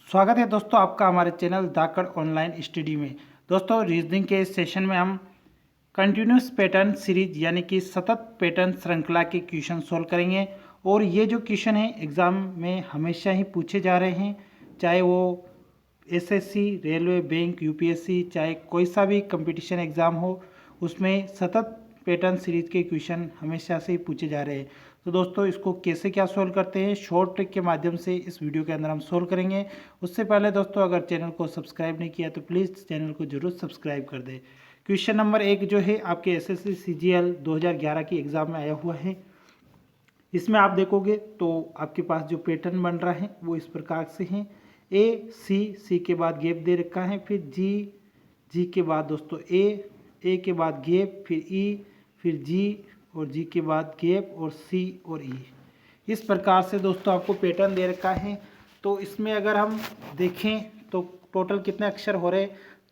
स्वागत है दोस्तों आपका हमारे चैनल धाकड़ ऑनलाइन स्टडी में। दोस्तों रीजनिंग के इस सेशन में हम कंटिन्यूस पैटर्न सीरीज यानी कि सतत पैटर्न श्रृंखला के क्वेश्चन सॉल्व करेंगे। और ये जो क्वेश्चन है एग्ज़ाम में हमेशा ही पूछे जा रहे हैं, चाहे वो एसएससी, रेलवे, बैंक, यूपीएससी, चाहे कोई सा भी कंपटीशन एग्ज़ाम हो, उसमें सतत पैटर्न सीरीज के क्वेश्चन हमेशा से ही पूछे जा रहे हैं। तो दोस्तों इसको कैसे क्या सोल्व करते हैं, शॉर्ट ट्रिक के माध्यम से इस वीडियो के अंदर हम सोल्व करेंगे। उससे पहले दोस्तों अगर चैनल को सब्सक्राइब नहीं किया तो प्लीज़ चैनल को जरूर सब्सक्राइब कर दें। क्वेश्चन नंबर 1 जो है आपके एसएससी सीजीएल 2011 की एग्ज़ाम में आया हुआ है। इसमें आप देखोगे तो आपके पास जो पैटर्न बन रहा है वो इस प्रकार से है। ए सी के बाद गैप दे रखा है, फिर जी के बाद दोस्तों ए के बाद गैप, फिर ई, फिर जी और जी के बाद गैप, और सी और ई। इस प्रकार से दोस्तों आपको पैटर्न दे रखा है। तो इसमें अगर हम देखें तो टोटल कितने अक्षर हो रहे,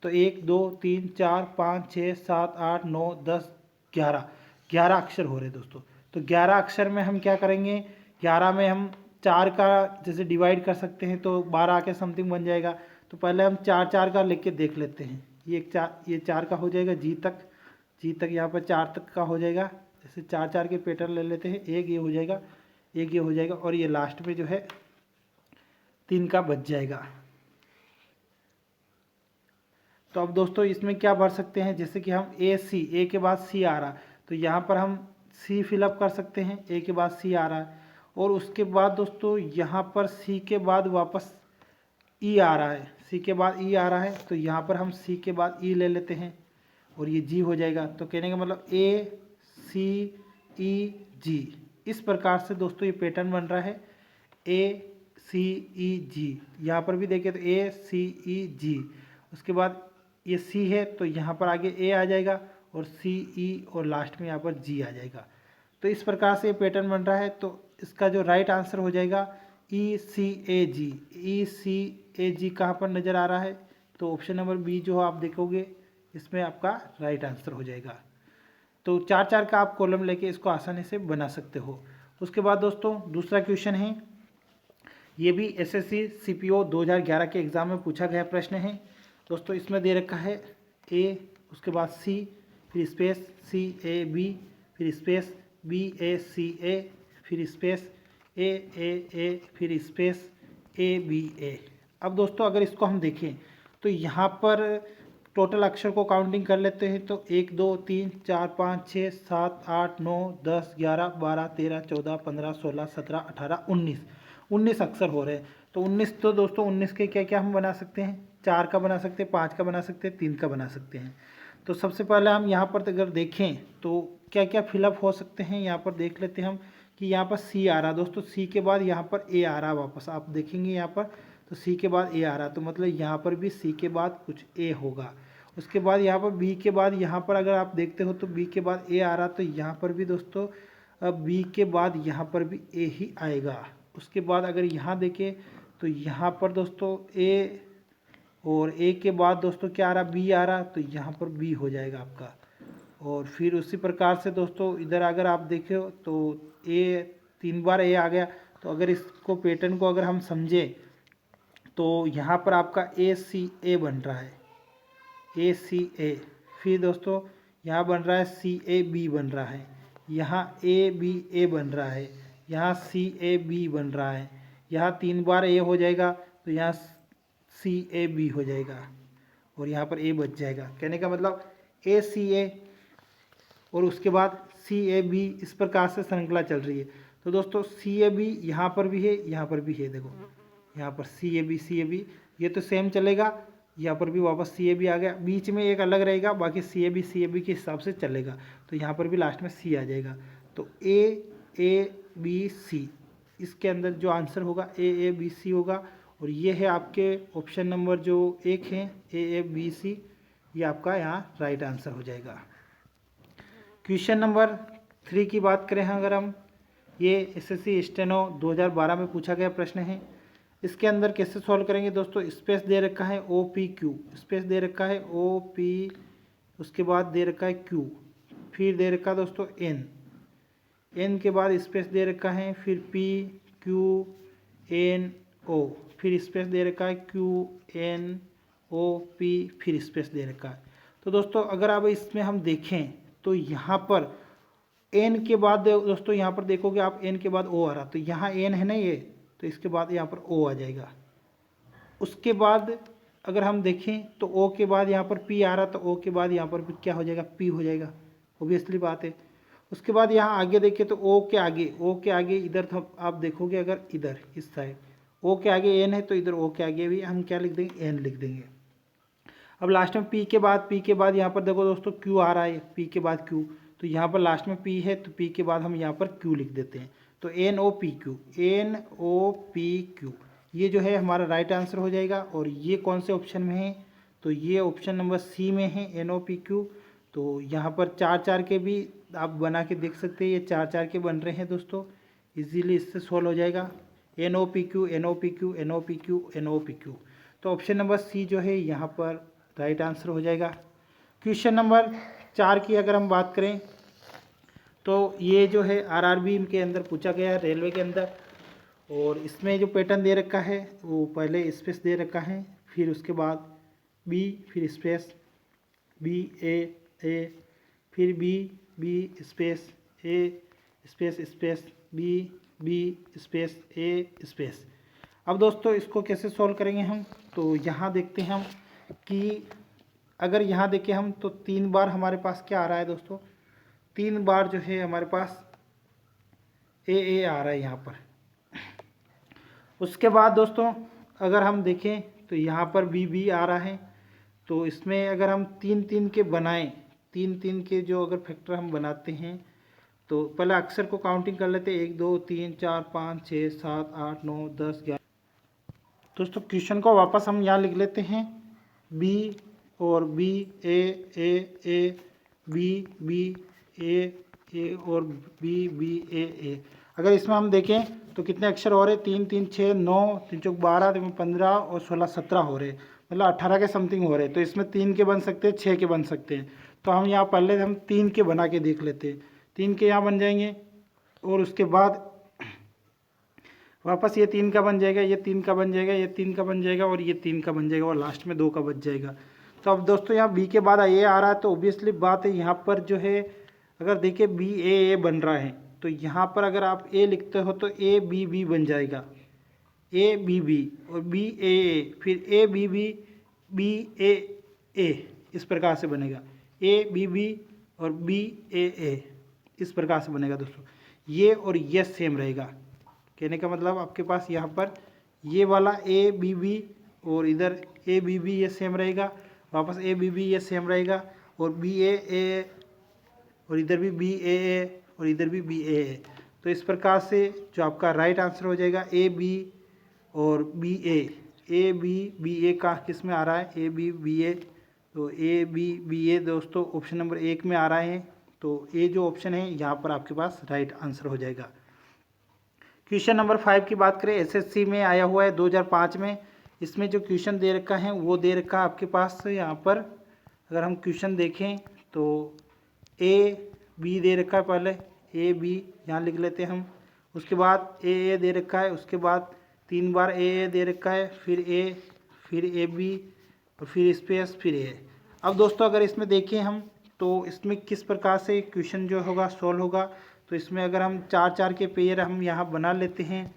तो 1 2 3 4 5 6 7 8 9 10 11 अक्षर हो रहे दोस्तों। तो 11 अक्षर में हम क्या करेंगे, 11 में हम 4 का जैसे डिवाइड कर सकते हैं तो 12 के समथिंग बन जाएगा। तो पहले हम 4 का लेके देख लेते हैं। ये 4 का हो जाएगा, जी तक यहाँ पर 4 तक का हो जाएगा। जैसे 4 के पैटर्न ले लेते हैं, एक ये हो जाएगा, एक ये हो जाएगा, और ये लास्ट में जो है 3 का बच जाएगा। तो अब दोस्तों इसमें क्या भर सकते हैं, जैसे कि हम ए के बाद सी आ रहा, तो यहाँ पर हम सी फिलअप कर सकते हैं। ए के बाद सी आ रहा है, और उसके बाद दोस्तों यहाँ पर सी के बाद वापस ई आ रहा है, सी के बाद ई आ रहा है, तो यहाँ पर हम सी के बाद ई ले लेते हैं और ये जी हो जाएगा। तो कहने का मतलब ए सी ई जी, इस प्रकार से दोस्तों ये पैटर्न बन रहा है। ए सी ई जी, यहाँ पर भी देखिए तो ए सी ई जी, उसके बाद ये सी है तो यहाँ पर आगे ए आ जाएगा, और सी ई, और लास्ट में यहाँ पर जी आ जाएगा। तो इस प्रकार से ये पैटर्न बन रहा है। तो इसका जो राइट आंसर हो जाएगा ई सी ए जी। ई सी ए जी कहाँ पर नज़र आ रहा है, तो ऑप्शन नंबर बी जो आप देखोगे इसमें आपका राइट आंसर हो जाएगा। तो 4 का आप कॉलम लेके इसको आसानी से बना सकते हो। उसके बाद दोस्तों दूसरा क्वेश्चन है, ये भी एसएससी सीपीओ 2011 के एग्ज़ाम में पूछा गया प्रश्न है दोस्तों। इसमें दे रखा है ए, उसके बाद सी, फिर स्पेस सी ए बी, फिर स्पेस बी ए सी ए, फिर स्पेस ए, फिर स्पेस ए बी ए। अब दोस्तों अगर इसको हम देखें तो यहाँ पर टोटल अक्षर को काउंटिंग कर लेते हैं, तो 1 2 3 4 5 6 7 8 9 10 11 12 13 14 15 16 17 18 19 अक्षर हो रहे हैं। तो 19, तो दोस्तों 19 के क्या क्या हम बना सकते हैं, 4 का बना सकते हैं, 5 का बना सकते हैं, 3 का बना सकते हैं। तो सबसे पहले हम यहाँ पर अगर देखें तो क्या क्या फिलअप हो सकते हैं, यहाँ पर देख लेते हैं हम कि यहाँ पर सी आ रहा दोस्तों, सी के बाद यहाँ पर ए आ रहा, वापस आप देखेंगे यहाँ पर तो सी के बाद ए आ रहा, तो मतलब यहाँ पर भी सी के बाद कुछ ए होगा। उसके बाद यहाँ पर बी के बाद, यहाँ पर अगर आप देखते हो तो बी के बाद ए आ रहा, तो यहाँ पर भी दोस्तों बी के बाद यहाँ पर भी ए ही आएगा। उसके बाद अगर यहाँ देखें तो यहाँ पर दोस्तों ए, और ए के बाद दोस्तों क्या आ रहा, बी आ रहा, तो यहाँ पर बी हो जाएगा आपका। और फिर उसी प्रकार से दोस्तों इधर अगर आप देखें तो ए 3 बार ए आ गया। तो अगर इसको पैटर्न को अगर हम समझें तो यहाँ पर आपका ए सी ए बन रहा है, ए सी ए, फिर दोस्तों यहाँ बन रहा है सी ए बी बन रहा है, यहाँ ए बी ए बन रहा है, यहाँ सी ए बी बन रहा है, यहाँ 3 बार ए हो जाएगा तो यहाँ सी ए बी हो जाएगा, और यहाँ पर ए बच जाएगा। कहने का मतलब ए सी ए और उसके बाद सी ए बी, इस प्रकार से श्रृंखला चल रही है। तो दोस्तों सी ए बी यहाँ पर भी है, यहाँ पर भी है, देखो यहाँ पर सी ए बी, ये तो सेम चलेगा। यहाँ पर भी वापस सी ए बी आ गया, बीच में एक अलग रहेगा, बाकी सी ए बी के हिसाब से चलेगा। तो यहाँ पर भी लास्ट में सी आ जाएगा। तो ए बी सी, इसके अंदर जो आंसर होगा ए बी सी होगा। और ये है आपके ऑप्शन नंबर जो 1 है ए बी सी, ये आपका यहाँ राइट आंसर हो जाएगा। क्वेश्चन नंबर 3 की बात करें अगर हम, ये एसएससी स्टेनो 2012 में पूछा गया प्रश्न है। इसके अंदर कैसे सॉल्व करेंगे दोस्तों, स्पेस दे रखा है ओ पी क्यू, स्पेस दे रखा है ओ पी, उसके बाद दे रखा है क्यू, फिर दे रखा है दोस्तों एन के बाद स्पेस दे रखा है, फिर पी क्यू एन ओ, फिर स्पेस दे रखा है QNOP फिर स्पेस दे रखा है। तो दोस्तों अगर आप इसमें हम देखें तो यहाँ पर एन के बाद दोस्तों यहाँ पर देखोगे आप एन के बाद ओ आ रहा, तो यहाँ एन है ना ये, तो इसके बाद यहाँ पर ओ आ जाएगा। उसके बाद अगर हम देखें तो ओ के बाद यहाँ पर पी आ रहा, तो ओ के बाद यहाँ पर क्या हो जाएगा, पी हो जाएगा, ओबियसली बात है। उसके बाद यहाँ आगे देखें तो ओ के आगे इधर तो आप देखोगे अगर इधर इस साइड ओ के आगे एन है, तो इधर ओ के आगे भी हम क्या लिख देंगे, एन लिख देंगे। अब लास्ट में पी के बाद यहाँ पर देखो दोस्तों क्यू आ रहा है, पी के बाद क्यू, तो यहाँ पर लास्ट में पी है तो पी के बाद हम यहाँ पर क्यू लिख देते हैं। तो NOPQ ये जो है हमारा राइट आंसर हो जाएगा। और ये कौन से ऑप्शन में है, तो ये ऑप्शन नंबर सी में है NOPQ। तो यहाँ पर 4-4 के भी आप बना के देख सकते हैं, ये 4-4 के बन रहे हैं दोस्तों, इजीली इससे सॉल्व हो जाएगा। NOPQ। तो ऑप्शन नंबर सी जो है यहाँ पर राइट आंसर हो जाएगा। क्वेश्चन नंबर 4 की अगर हम बात करें तो ये जो है RRB के अंदर पूछा गया है, रेलवे के अंदर। और इसमें जो पैटर्न दे रखा है वो पहले स्पेस दे रखा है, फिर उसके बाद बी, फिर स्पेस BA, फिर B space A space B space A space. अब दोस्तों इसको कैसे सॉल्व करेंगे हम, तो यहाँ देखते हैं हम कि अगर यहाँ देखें हम तो 3 बार हमारे पास क्या आ रहा है दोस्तों, 3 बार जो है हमारे पास ए आ रहा है यहाँ पर। उसके बाद दोस्तों अगर हम देखें तो यहाँ पर बी आ रहा है। तो इसमें अगर हम 3-3 के बनाएं, 3-3 के जो अगर फैक्टर हम बनाते हैं तो पहले अक्षर को काउंटिंग कर लेते हैं, 1 2 3 4 5 6 7 8 9 10 11। दोस्तों क्वेश्चन को वापस हम यहाँ लिख लेते हैं, बी और बी ए बी ए और बी ए। अगर इसमें हम देखें तो कितने अक्षर हो रहे, 3 3 6 9 3 चौक 12 3 15 और 16 17 हो रहे, मतलब 18 के समथिंग हो रहे। तो इसमें 3 के बन सकते हैं, 6 के बन सकते हैं। तो हम यहाँ पहले हम 3 के बना के देख लेते हैं, 3 के यहाँ बन जाएंगे और उसके बाद वापस ये 3 का बन जाएगा, ये 3 का बन जाएगा, ये 3 का बन जाएगा और ये 3 का बन जाएगा और लास्ट में 2 का बच जाएगा। तो अब दोस्तों यहाँ बी के बाद ए आ रहा है, तो ऑब्वियसली बात है यहाँ पर जो है अगर देखिए बी ए बन रहा है, तो यहाँ पर अगर आप ए लिखते हो तो ए बी बन जाएगा, ए बी और बी ए, फिर ए बी ए इस प्रकार से बनेगा, ए बी और बी ए इस प्रकार से बनेगा दोस्तों। ये और ये सेम रहेगा, कहने का मतलब आपके पास यहाँ पर ये वाला ए बी और इधर ए बी ये सेम रहेगा, वापस ए बी ये सेम रहेगा और बी ए और इधर भी बी ए और इधर भी बी ए। तो इस प्रकार से जो आपका राइट आंसर हो जाएगा ए बी और बी ए बी ए का किस में आ रहा है, ए बी ए। तो ए बी ए दोस्तों ऑप्शन नंबर 1 में आ रहा है। तो ए जो ऑप्शन है यहाँ पर आपके पास राइट आंसर हो जाएगा। क्वेश्चन नंबर 5 की बात करें, एसएससी में आया हुआ है 2005 में। इसमें जो क्वेश्चन दे रखा है वो दे रखा है आपके पास यहाँ पर। अगर हम क्वेश्चन देखें तो ए बी दे रखा है, पहले ए बी यहाँ लिख लेते हैं हम। उसके बाद ए दे रखा है, उसके बाद 3 बार ए दे रखा है, फिर ए बी और फिर स्पेस फिर ए। अब दोस्तों अगर इसमें देखें हम तो इसमें किस प्रकार से क्वेश्चन जो होगा सॉल्व होगा, तो इसमें अगर हम 4-4 के पेयर हम यहाँ बना लेते हैं।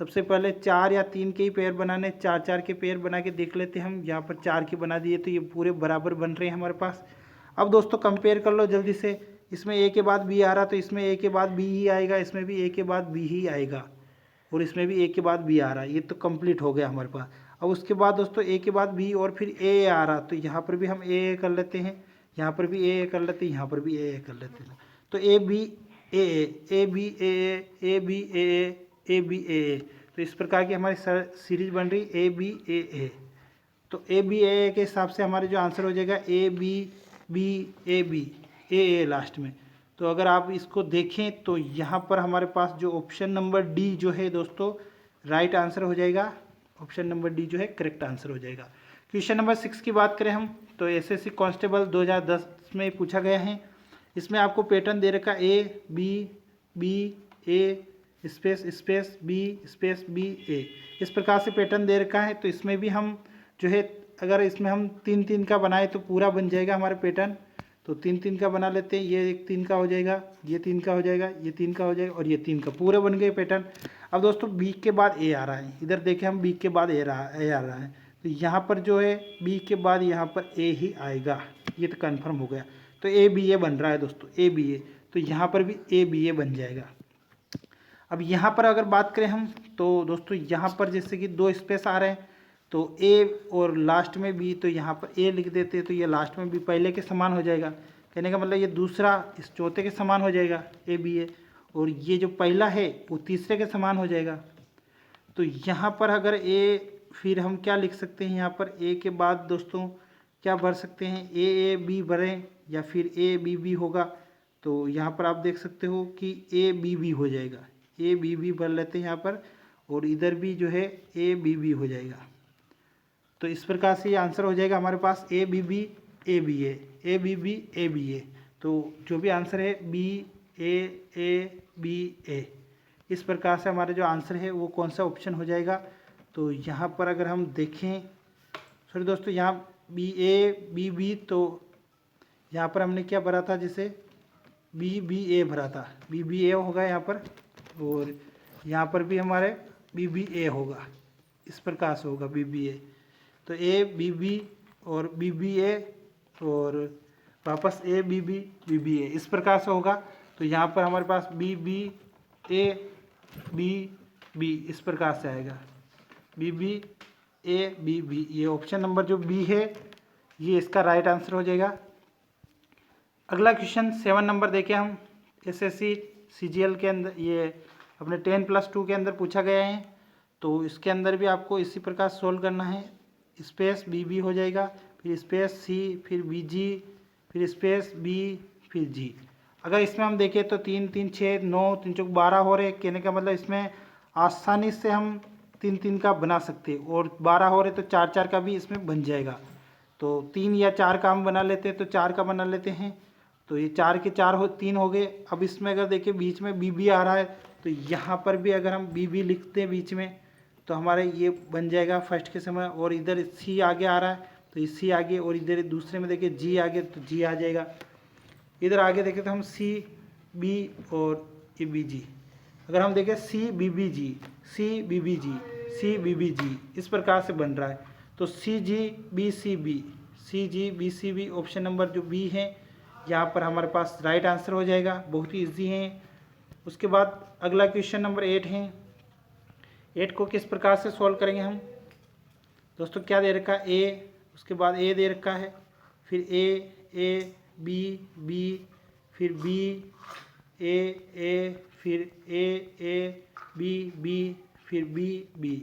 सबसे पहले 4 या 3 के ही पेयर बनाने, 4-4 के पेयर बना के देख लेते हैं हम। यहाँ पर 4 के बना दिए तो ये पूरे बराबर बन रहे हैं हमारे पास। अब दोस्तों कंपेयर कर लो जल्दी से, इसमें ए के बाद बी आ रहा तो इसमें ए के बाद बी ही आएगा, इसमें भी ए के बाद बी ही आएगा और इसमें भी ए के बाद बी आ रहा है। ये तो कंप्लीट हो गया हमारे पास। अब उसके बाद दोस्तों ए के बाद बी और फिर ए आ रहा, तो यहाँ पर भी हम ए कर लेते हैं, यहाँ पर भी ए कर लेते हैं, यहाँ पर भी ए कर लेते हैं। तो ए बी ए। तो इस प्रकार की हमारी सीरीज बन रही ए बी ए। तो ए बी ए के हिसाब से हमारे जो आंसर हो जाएगा ए बी ए लास्ट में। तो अगर आप इसको देखें तो यहाँ पर हमारे पास जो ऑप्शन नंबर डी जो है दोस्तों राइट आंसर हो जाएगा। ऑप्शन नंबर डी जो है करेक्ट आंसर हो जाएगा। क्वेश्चन नंबर 6 की बात करें हम तो एसएससी कांस्टेबल 2010 में पूछा गया है। इसमें आपको पैटर्न दे रखा A B A space space B space B A, इस प्रकार से पैटर्न दे रखा है। तो इसमें भी हम जो है अगर इसमें हम 3-3 का बनाए तो पूरा बन जाएगा हमारा पैटर्न। तो 3-3 का बना लेते हैं, ये एक 3 का हो जाएगा, ये 3 का हो जाएगा, ये 3 का हो जाएगा और ये 3 का, पूरे बन गए पैटर्न। अब दोस्तों बी के बाद ए आ रहा है, इधर देखें हम बी के बाद ए आ रहा है, तो यहाँ पर जो है बी के बाद यहाँ पर ए ही आएगा, ये तो कन्फर्म हो गया। तो ए बी ए बन रहा है दोस्तों, ए बी ए, तो यहाँ पर भी ए बी ए बन जाएगा। अब यहाँ पर अगर बात करें हम तो दोस्तों यहाँ पर जैसे कि 2 स्पेस आ रहे हैं, तो ए और लास्ट में बी, तो यहाँ पर ए लिख देते हैं, तो ये लास्ट में बी पहले के समान हो जाएगा। कहने का मतलब ये दूसरा इस चौथे के समान हो जाएगा ए बी ए, और ये जो पहला है वो तीसरे के समान हो जाएगा। तो यहाँ पर अगर ए, फिर हम क्या लिख सकते हैं, यहाँ पर ए के बाद दोस्तों क्या भर सकते हैं, ए बी भरें या फिर ए बी बी होगा। तो यहाँ पर आप देख सकते हो कि ए बी बी हो जाएगा, ए बी बी भर लेते हैं यहाँ पर, और इधर भी जो है ए बी बी हो जाएगा। तो इस प्रकार से ये आंसर हो जाएगा हमारे पास A B B A B A B B A B A. तो जो भी आंसर है बी ए बी ए, इस प्रकार से हमारा जो आंसर है वो कौन सा ऑप्शन हो जाएगा। तो यहाँ पर अगर हम देखें, सॉरी दोस्तों, यहाँ बी ए बी बी, तो यहाँ पर हमने क्या भरा था, जैसे बी बी ए भरा था, बी बी ए होगा यहाँ पर, और यहाँ पर भी हमारे बी बी ए होगा, इस प्रकार से होगा बी बी ए। तो ए बी बी और बी बी ए और वापस ए बी बी ए, इस प्रकार से होगा। तो यहाँ पर हमारे पास B B A B B इस प्रकार से आएगा, B B A B B, ये ऑप्शन नंबर जो बी है ये इसका राइट आंसर हो जाएगा। अगला क्वेश्चन 7 नंबर देखें हम, एसएससी सीजीएल के अंदर, ये अपने 10+2 के अंदर पूछा गया है। तो इसके अंदर भी आपको इसी प्रकार सोल्व करना है, स्पेस बी बी हो जाएगा, फिर स्पेस सी, फिर बी जी, फिर स्पेस बी, फिर जी। अगर इसमें हम देखें तो 3 3 6 9 3 चौक 12 हो रहे, कहने का मतलब इसमें आसानी से हम 3 3 का बना सकते हैं, और 12 हो रहे तो 4 4 का भी इसमें बन जाएगा। तो 3 या 4 का हम बना लेते हैं, तो 4 का बना लेते हैं, तो ये 4 के 4 3 हो गए। अब इसमें अगर देखें बीच में बी बी आ रहा है, तो यहाँ पर भी अगर हम बी बी लिखते हैं बीच में, तो हमारे ये बन जाएगा फर्स्ट के समय, और इधर सी आगे आ रहा है तो ये सी आगे, और इधर दूसरे में देखिए जी आगे तो जी आ जाएगा। इधर आगे देखें तो हम सी बी और ये बी जी, अगर हम देखें C B B G, C B B G, C B B G, इस प्रकार से बन रहा है। तो C G B C B, C G B C B, option number जो बी है यहाँ पर हमारे पास राइट आंसर हो जाएगा, बहुत ही ईजी है। उसके बाद अगला क्वेश्चन नंबर 8 है, 8 को किस प्रकार से सॉल्व करेंगे हम दोस्तों। क्या दे रखा है, ए, उसके बाद ए दे रखा है, फिर ए बी बी, फिर बी ए, फिर ए बी बी, फिर बी बी।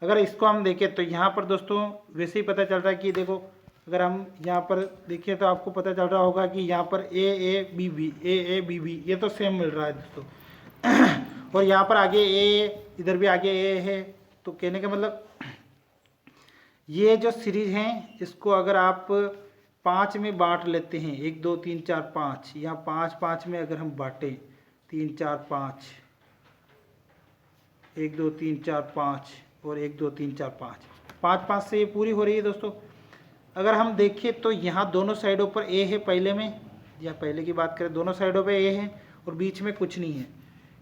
अगर इसको हम देखें तो यहाँ पर दोस्तों वैसे ही पता चल रहा है कि देखो, अगर हम यहाँ पर देखें तो आपको पता चल रहा होगा कि यहाँ पर ए बी बी, ये तो सेम मिल रहा है दोस्तों। और यहाँ पर आगे ए, इधर भी आगे ए है, तो कहने का मतलब ये जो सीरीज हैं इसको अगर आप 5 में बांट लेते हैं, 1 2 3 4 5, यहाँ 5 5 में अगर हम बांटें 3 4 5, 1 2 3 4 5 और 1 2 3 4 5, 5 5 से ये पूरी हो रही है दोस्तों। अगर हम देखें तो यहाँ दोनों साइडों पर ए है, पहले में या पहले की बात करें दोनों साइडों पे ए है और बीच में कुछ नहीं है।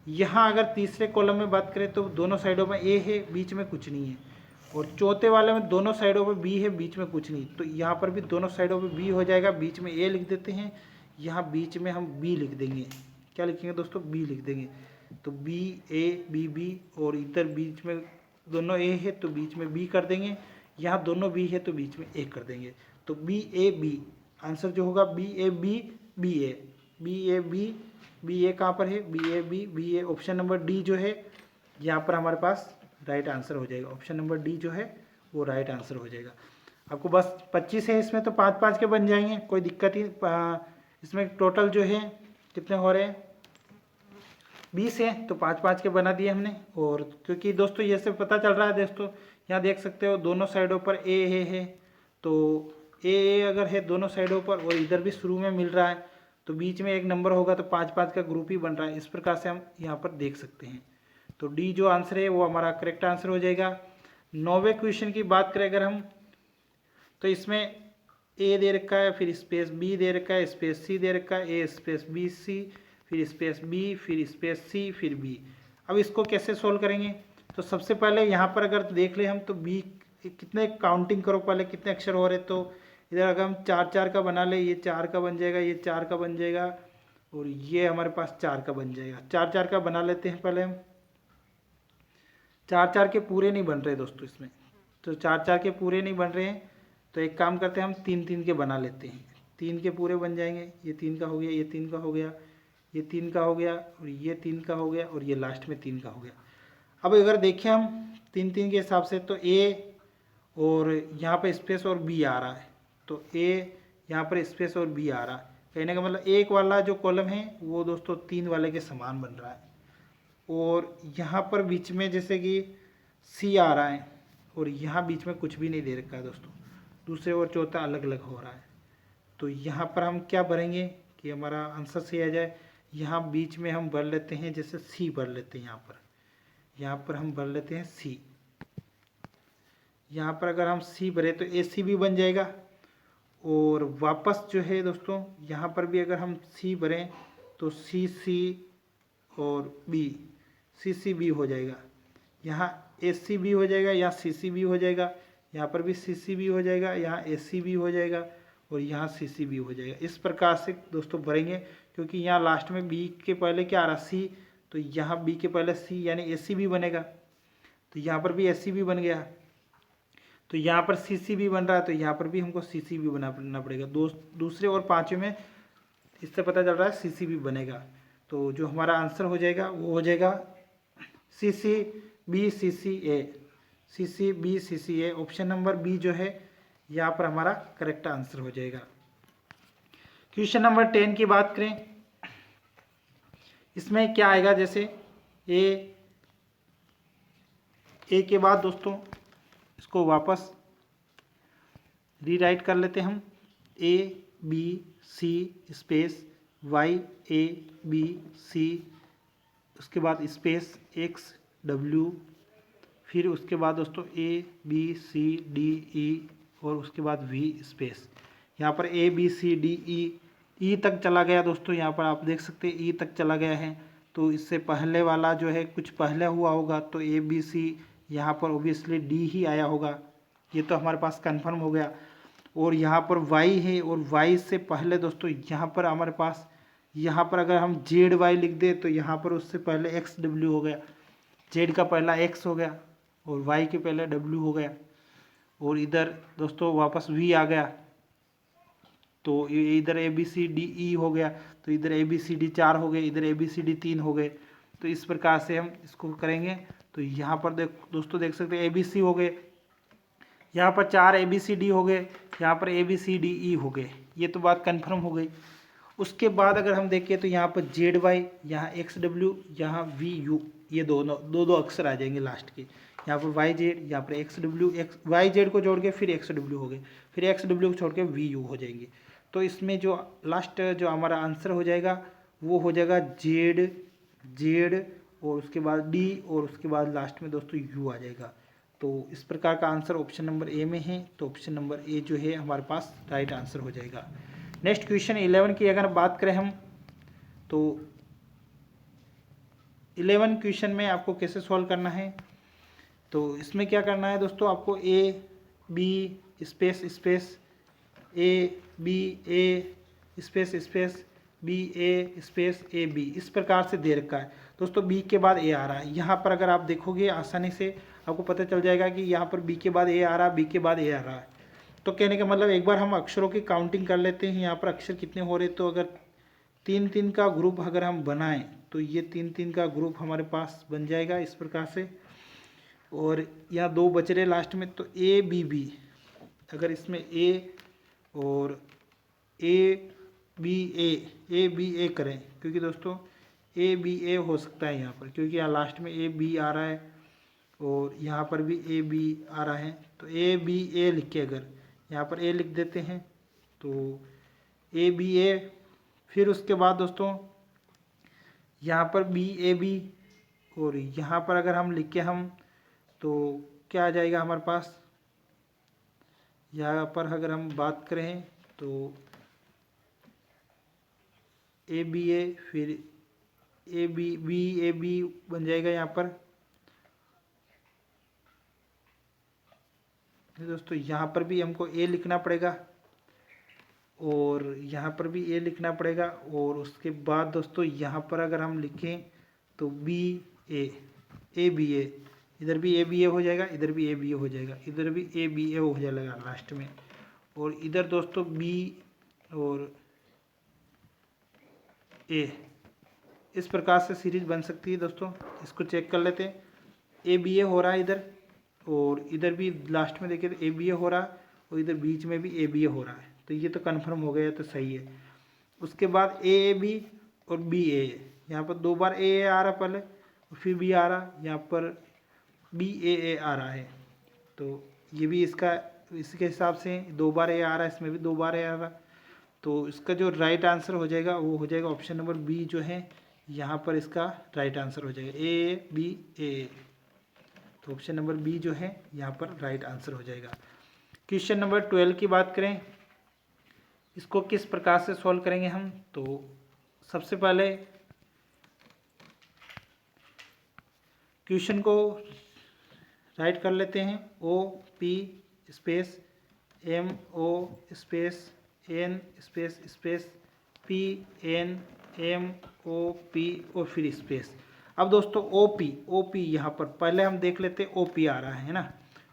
यहाँ अगर तीसरे कॉलम में बात करें तो दोनों साइडों में ए है, बीच में कुछ नहीं है, और चौथे वाले में दोनों साइडों पे बी है, बीच में कुछ नहीं। तो यहाँ पर भी दोनों साइडों पे बी हो जाएगा, बीच में ए लिख देते हैं, यहाँ बीच में हम बी लिख देंगे। क्या लिखेंगे दोस्तों, बी लिख देंगे। तो बी ए बी बी, और इधर बीच में दोनों ए है तो बीच में बी कर देंगे, यहाँ दोनों बी है तो बीच में ए कर देंगे। तो बी ए बी आंसर जो होगा B A B B A, B A B A कहाँ पर है, B A, option number D जो है यहाँ पर हमारे पास राइट आंसर हो जाएगा। ऑप्शन नंबर डी जो है वो राइट आंसर हो जाएगा। आपको बस 25 है इसमें, तो 5 5 के बन जाएंगे, कोई दिक्कत ही। इसमें टोटल जो है कितने हो रहे हैं, 20 है, तो 5 5 के बना दिए हमने। और क्योंकि दोस्तों ये सब पता चल रहा है दोस्तों, यहाँ देख सकते हो दोनों साइडों पर ए है, तो ए अगर है दोनों साइडों पर और इधर भी शुरू में मिल रहा है तो बीच में एक नंबर होगा, तो 5 5 का ग्रुप ही बन रहा है। इस प्रकार से हम यहाँ पर देख सकते हैं। तो डी जो आंसर है वो हमारा करेक्ट आंसर हो जाएगा। 9वें क्वेश्चन की बात करें अगर हम, तो इसमें ए दे रखा है, फिर स्पेस बी दे रखा है, स्पेस सी दे रखा है, ए स्पेस बी सी, फिर स्पेस बी, फिर स्पेस सी, फिर बी। अब इसको कैसे सोल्व करेंगे? तो सबसे पहले यहाँ पर अगर देख ले हम तो बी कितने काउंटिंग करो पहले कितने अक्षर हो रहे, तो इधर अगर हम 4 4 का बना ले, ये 4 का बन जाएगा, ये 4 का बन जाएगा, और ये हमारे पास 4 का बन जाएगा। 4 4 का बना लेते हैं पहले हम। 4 4 के पूरे नहीं बन रहे दोस्तों इसमें, तो 4 4 के पूरे नहीं बन रहे हैं, तो एक काम करते हैं हम 3 3 के बना लेते हैं। 3 के पूरे बन जाएंगे। ये 3 का हो गया, ये 3 का हो गया, ये 3 का हो गया, और ये 3 का हो गया, और ये लास्ट में 3 का हो गया। अब अगर देखें हम 3 3 के हिसाब से, तो ए और यहाँ पर स्पेस और बी आ रहा है, तो ए यहाँ पर स्पेस और बी आ रहा है। कहने का मतलब एक वाला जो कॉलम है वो दोस्तों 3 वाले के समान बन रहा है, और यहाँ पर बीच में जैसे कि सी आ रहा है, और यहाँ बीच में कुछ भी नहीं दे रखा है दोस्तों, दूसरे और चौथा अलग अलग हो रहा है। तो यहाँ पर हम क्या भरेंगे कि हमारा आंसर सही आ जाए? यहाँ बीच में हम भर लेते हैं, जैसे सी भर लेते हैं। यहाँ पर हम भर लेते हैं सी। यहाँ पर अगर हम सी भरे तो ए सी भी बन जाएगा, और वापस जो है दोस्तों यहाँ पर भी अगर हम सी भरें तो सी सी और बी, सी सी बी हो जाएगा। यहाँ ए सी बी हो जाएगा, यहाँ सी सी बी हो जाएगा, यहाँ पर भी सी सी बी हो जाएगा, यहाँ ए सी बी हो जाएगा, और यहाँ सी सी बी हो जाएगा। इस प्रकार से दोस्तों भरेंगे, क्योंकि यहाँ लास्ट में बी के पहले क्या आ रहा सी, तो यहाँ बी के पहले सी यानी ए सी बी बनेगा, तो यहाँ पर भी ए सी बी बन गया। तो यहाँ पर सी सी बी बन रहा है, तो यहाँ पर भी हमको सी सी बी बनाना पड़ेगा। दूसरे और पाँचवें में इससे पता चल रहा है सी सी बी बनेगा। तो जो हमारा आंसर हो जाएगा वो हो जाएगा सी सी बी सी सी ए, सी सी बी सी सी ए। ऑप्शन नंबर बी जो है यहाँ पर हमारा करेक्ट आंसर हो जाएगा। क्वेश्चन नंबर 10 की बात करें, इसमें क्या आएगा? जैसे ए के बाद दोस्तों इसको वापस रीराइट कर लेते हैं हम। A B C space Y A B C, उसके बाद स्पेस एक्स डब्ल्यू, फिर उसके बाद दोस्तों ए बी सी डी ई, और उसके बाद वी स्पेस। यहाँ पर ए बी सी डी ई तक चला गया दोस्तों। यहाँ पर आप देख सकते हैं ई तक चला गया है, तो इससे पहले वाला जो है कुछ पहले हुआ होगा, तो ए बी सी यहाँ पर ओबियसली डी ही आया होगा, ये तो हमारे पास कंफर्म हो गया। और यहाँ पर वाई है, और वाई से पहले दोस्तों यहाँ पर हमारे पास, यहाँ पर अगर हम जेड वाई लिख दें तो यहाँ पर उससे पहले एक्स डब्ल्यू हो गया। जेड का पहला एक्स हो गया, और वाई के पहले डब्ल्यू हो गया, और इधर दोस्तों वापस वी आ गया, तो इधर ए बी सी डी ई हो गया, तो इधर ए बी सी डी 4 हो गए, इधर ए बी सी डी 3 हो गए। तो इस प्रकार से हम इसको करेंगे। तो यहाँ पर दोस्तों देख सकते हैं ए बी सी हो गए, यहाँ पर 4 ए बी सी डी हो गए, यहाँ पर ए बी सी डी ई हो गए, ये तो बात कन्फर्म हो गई। उसके बाद अगर हम देखें तो यहाँ पर जेड वाई, यहाँ एक्स डब्ल्यू, यहाँ वी यू, ये दो अक्षर आ जाएंगे लास्ट के। यहाँ पर वाई जेड, यहाँ पर एक्स डब्ल्यू, वाई जेड को जोड़ के फिर एक्स डब्ल्यू हो गए, फिर एक्स डब्ल्यू को छोड़ के वी यू हो जाएंगे। तो इसमें जो लास्ट जो हमारा आंसर हो जाएगा वो हो जाएगा जेड, और उसके बाद डी, और उसके बाद लास्ट में दोस्तों यू आ जाएगा। तो इस प्रकार का आंसर ऑप्शन नंबर ए में है, तो ऑप्शन नंबर ए जो है हमारे पास राइट आंसर हो जाएगा। नेक्स्ट क्वेश्चन 11 की अगर बात करें हम, तो 11 क्वेश्चन में आपको कैसे सॉल्व करना है? तो इसमें क्या करना है दोस्तों, आपको A B space A B A space B A space A B, इस प्रकार से दे रखा है दोस्तों। बी के बाद ए आ रहा है, यहाँ पर अगर आप देखोगे आसानी से आपको पता चल जाएगा कि यहाँ पर बी के बाद ए आ रहा है, बी के बाद ए आ रहा है। तो कहने का मतलब एक बार हम अक्षरों की काउंटिंग कर लेते हैं, यहाँ पर अक्षर कितने हो रहे। तो अगर 3 3 का ग्रुप अगर हम बनाएं तो ये 3 3 का ग्रुप हमारे पास बन जाएगा इस प्रकार से। और यहाँ 2 बच रहे लास्ट में, तो ए बी बी, अगर इसमें ए और ए बी ए करें, क्योंकि दोस्तों ए बी ए हो सकता है यहाँ पर, क्योंकि यहाँ लास्ट में ए बी आ रहा है और यहाँ पर भी ए बी आ रहा है। तो ए बी ए लिख के अगर यहाँ पर ए लिख देते हैं तो ए बी ए, फिर उसके बाद दोस्तों यहाँ पर बी ए बी, और यहाँ पर अगर हम लिखे हम तो क्या आ जाएगा हमारे पास, यहाँ पर अगर हम बात करें तो ए बी ए, फिर A B B A B बन जाएगा यहाँ पर। दोस्तों यहाँ पर भी हमको ए लिखना पड़ेगा और यहाँ पर भी ए लिखना पड़ेगा, और उसके बाद दोस्तों यहाँ पर अगर हम लिखें तो बी ए बी ए, इधर भी ए बी ए हो जाएगा, इधर भी ए बी ए हो जाएगा, इधर भी ए बी ए हो जाएगा लास्ट में, और इधर दोस्तों बी और ए। इस प्रकार से सीरीज बन सकती है दोस्तों। इसको चेक कर लेते हैं। ए बी ए हो रहा है इधर, और इधर भी लास्ट में देखिए तो ए बी ए हो रहा है, और इधर बीच में भी ए बी ए हो रहा है, तो ये तो कन्फर्म हो गया, तो सही है। उसके बाद ए बी और बी ए, यहाँ पर 2 बार ए आ रहा पहले, और फिर बी आ रहा, यहाँ पर बी ए आ रहा है, तो ये भी इसके हिसाब से 2 बार ए आ रहा है, इसमें भी 2 बार ए आ रहा, तो इसका जो राइट आंसर हो जाएगा वो हो जाएगा ऑप्शन नंबर बी जो है, यहाँ पर इसका राइट आंसर हो जाएगा ए बी ए। तो ऑप्शन नंबर बी जो है यहाँ पर राइट आंसर हो जाएगा। क्वेश्चन नंबर 12 की बात करें, इसको किस प्रकार से सॉल्व करेंगे हम, तो सबसे पहले क्वेश्चन को राइट कर लेते हैं। O P space M O space N space space P N M O P और फिर स्पेस। अब दोस्तों ओ पी यहाँ पर पहले हम देख लेते हैं, ओ पी आ रहा है ना,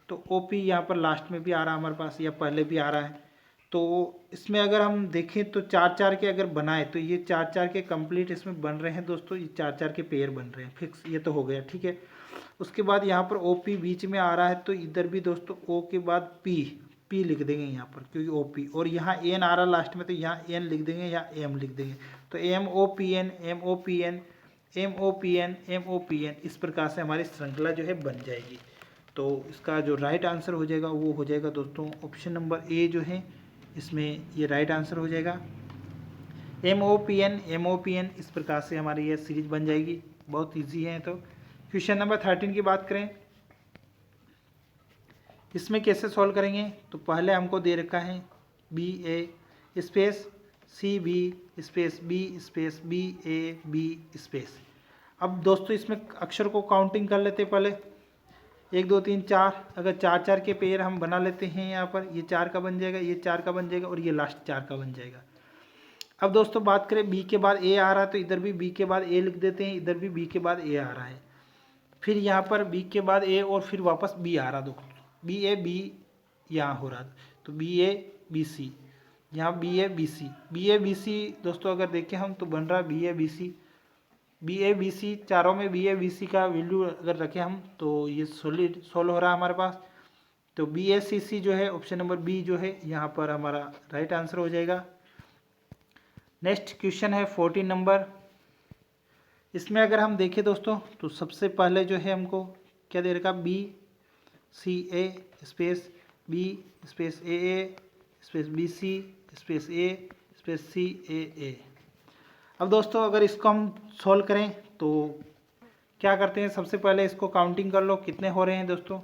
तो ओ पी यहाँ पर लास्ट में भी आ रहा है हमारे पास, या पहले भी आ रहा है, तो इसमें अगर हम देखें तो 4-4 के अगर बनाए तो ये 4-4 के कंप्लीट इसमें बन रहे हैं दोस्तों, ये 4-4 के पेयर बन रहे हैं फिक्स, ये तो हो गया ठीक है। उसके बाद यहाँ पर ओ पी बीच में आ रहा है, तो इधर भी दोस्तों ओ के बाद पी लिख देंगे यहाँ पर, क्योंकि ओ पी, और यहाँ एन आ रहा लास्ट में, तो यहाँ एन लिख देंगे, यहाँ एम लिख देंगे, तो M O P N M O P N M O P N M O P N, इस प्रकार से हमारी श्रृंखला जो है बन जाएगी। तो इसका जो राइट आंसर हो जाएगा वो हो जाएगा दोस्तों ऑप्शन नंबर ए जो है, इसमें ये राइट आंसर हो जाएगा एम ओ पी एन, इस प्रकार से हमारी ये सीरीज बन जाएगी। बहुत इजी है। तो क्वेश्चन नंबर 13 की बात करें, इसमें कैसे सॉल्व करेंगे, तो पहले हमको दे रखा है B A space C B space B space B A B space. अब दोस्तों इसमें अक्षर को काउंटिंग कर लेते पहले, 1 2 3 4, अगर 4-4 के पेयर हम बना लेते हैं यहाँ पर, ये 4 का बन जाएगा, ये 4 का बन जाएगा, और ये लास्ट 4 का बन जाएगा। अब दोस्तों बात करें बी के बाद ए आ रहा है, तो इधर भी बी के बाद ए लिख देते हैं, इधर भी बी के बाद ए आ रहा है, फिर यहाँ पर बी के बाद ए और फिर वापस बी आ रहा, दोस्तों बी ए बी यहाँ हो रहा, तो बी ए बी सी, यहाँ बी ए बी सी दोस्तों अगर देखें हम तो बन रहा है बी ए बी सी, चारों में बी ए बी सी का वैल्यू अगर रखें हम तो ये सोल्व हो रहा है हमारे पास। तो बी ए सी सी जो है ऑप्शन नंबर बी जो है यहाँ पर हमारा राइट आंसर हो जाएगा। नेक्स्ट क्वेश्चन है 14 नंबर, इसमें अगर हम देखें दोस्तों तो सबसे पहले जो है हमको क्या दे रखा, B C A space B space A space B C space A space सी ए। अब दोस्तों अगर इसको हम सॉल्व करें तो क्या करते हैं, सबसे पहले इसको काउंटिंग कर लो कितने हो रहे हैं दोस्तों,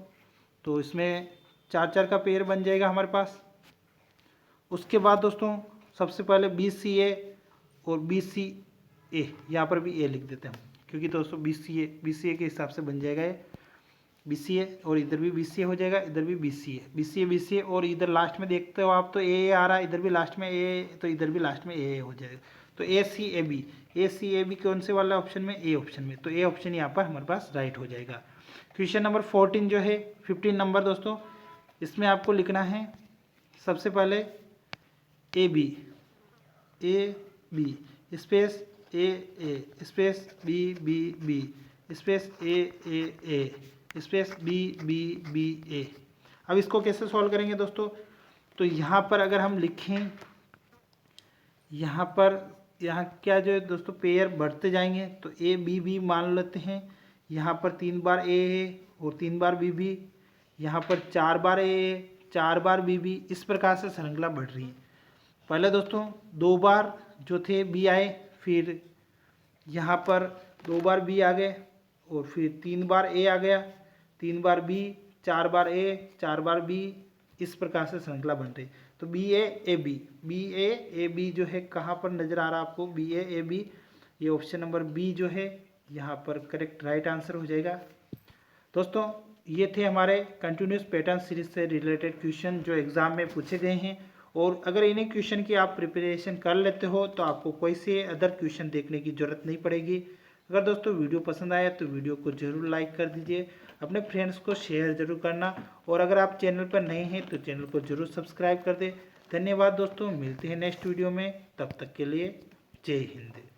तो इसमें 4-4 का पेयर बन जाएगा हमारे पास। उसके बाद दोस्तों सबसे पहले बी सी ए और बी सी ए, यहाँ पर भी ए लिख देते हैं हम, क्योंकि दोस्तों बी सी ए के हिसाब से बन जाएगा ये बी सी ए, और इधर भी बी सी ए हो जाएगा, इधर भी बी सी ए, और इधर लास्ट में देखते हो आप तो ए आ रहा है, इधर भी लास्ट में ए, तो इधर भी लास्ट में ए हो जाएगा, तो ए सी ए बी कौन से वाला ऑप्शन में, ए ऑप्शन में, तो ए ऑप्शन यहाँ पर हमारे पास राइट हो जाएगा। क्वेश्चन नंबर 14 जो है 15 नंबर दोस्तों, इसमें आपको लिखना है सबसे पहले A B space A space B space A space B A. अब इसको कैसे सॉल्व करेंगे दोस्तों, तो यहाँ पर अगर हम लिखें, यहाँ क्या जो है दोस्तों पेयर बढ़ते जाएंगे, तो ए बी मान लेते हैं, यहाँ पर 3 बार ए है और 3 बार बी, यहाँ पर 4 बार ए 4 बार बी, इस प्रकार से श्रृंखला बढ़ रही है। पहले दोस्तों 2 बार जो थे बी आए, फिर यहाँ पर 2 बार बी आ गए, और फिर 3 बार ए आ गया, 3 बार बी, 4 बार ए, 4 बार बी, इस प्रकार से श्रृंखला बन रही। तो B A A B, B A A B जो है कहाँ पर नज़र आ रहा है आपको, बी ए बी, ये ऑप्शन नंबर बी जो है यहाँ पर करेक्ट राइट आंसर हो जाएगा। दोस्तों ये थे हमारे कंटिन्यूस पैटर्न सीरीज से रिलेटेड क्वेश्चन जो एग्ज़ाम में पूछे गए हैं। और अगर इन्हीं क्वेश्चन की आप प्रिपरेशन कर लेते हो तो आपको कोई से अदर क्वेश्चन देखने की ज़रूरत नहीं पड़ेगी। अगर दोस्तों वीडियो पसंद आया तो वीडियो को ज़रूर लाइक कर दीजिए, अपने फ्रेंड्स को शेयर ज़रूर करना, और अगर आप चैनल पर नए हैं तो चैनल को ज़रूर सब्सक्राइब कर दें। धन्यवाद दोस्तों, मिलते हैं नेक्स्ट वीडियो में, तब तक के लिए जय हिंद।